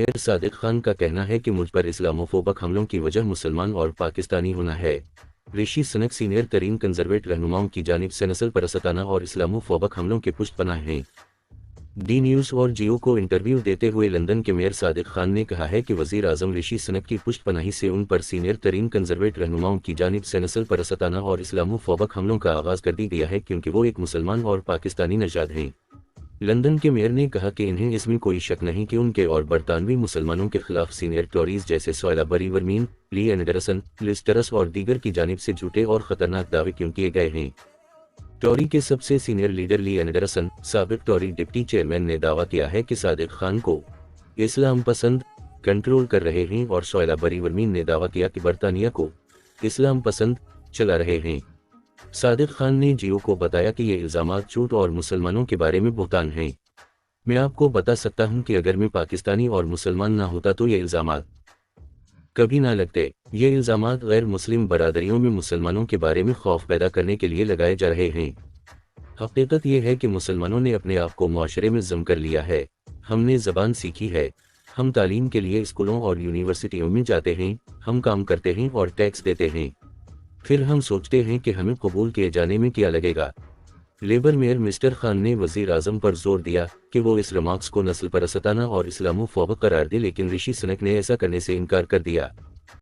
Mayor Sadiq Khan का कहना है कि मुझ पर इस्लामोफोबिक हमलों की वजह मुसलमान और पाकिस्तानी होना है। ऋषि सुनक सीनियर तरीन कंजर्वेटिव रहनुमाओं की जानिब से नस्ल परस्ताना और इस्लामोफोबिक हमलों के पुष्टपनाह हैं। डी न्यूज़ और जियो को इंटरव्यू देते हुए लंदन के मेयर सादिक खान ने कहा है कि वज़ीर आज़म ऋषि सुनक की पुष्टपनाही से उन पर सीनियर तरीन कंजर्वेटिव रहनुमाओं की जानिब से नस्ल परस्ताना और इस्लामोफोबिक हमलों का आगाज़ कर दी गया है क्योंकि वो एक मुसलमान और पाकिस्तानी नजाद हैं। लंदन के मेयर ने कहा कि इन्हें इसमें कोई शक नहीं कि उनके और बरतानवी मुसलमानों के खिलाफ सीनियर टॉरीज जैसे सोयला बरीवरमीन, ली एंडरसन, लिज ट्रस और दीगर की जानिब से झूठे और ख़तरनाक दावे क्यों किए गए हैं। टॉरी के सबसे सीनियर लीडर ली एंडरसन, साबिक टॉरी डिप्टी चेयरमैन, ने दावा किया है कि सादिक खान को इस्लाम पसंद कंट्रोल कर रहे हैं और सोयला बरीवरमीन ने दावा किया कि बरतानिया को इस्लाम पसंद चला रहे हैं। सादिक खान ने जियो को बताया कि ये इल्ज़ामात झूठ और मुसलमानों के बारे में बुहतान हैं। मैं आपको बता सकता हूं कि अगर मैं पाकिस्तानी और मुसलमान ना होता तो ये इल्ज़ामात कभी ना लगते। ये इल्ज़ामात गैर मुस्लिम बरादरियों में मुसलमानों के बारे में खौफ पैदा करने के लिए लगाए जा रहे हैं। हकीकत ये है कि मुसलमानों ने अपने आप को मुआशरे में जम कर लिया है। हमने ज़बान सीखी है, हम तालीम के लिए स्कूलों और यूनिवर्सिटियों में जाते हैं, हम काम करते हैं और टैक्स देते हैं, फिर हम सोचते हैं कि हमें कबूल किए जाने में क्या लगेगा। लेबर मेयर मिस्टर खान ने वज़ीर आज़म पर जोर दिया कि वो इस रिमार्क्स को नस्ल परस्ताना और इस्लामोफोबिक करार दे, लेकिन ऋषि सुनक ने ऐसा करने से इनकार कर दिया।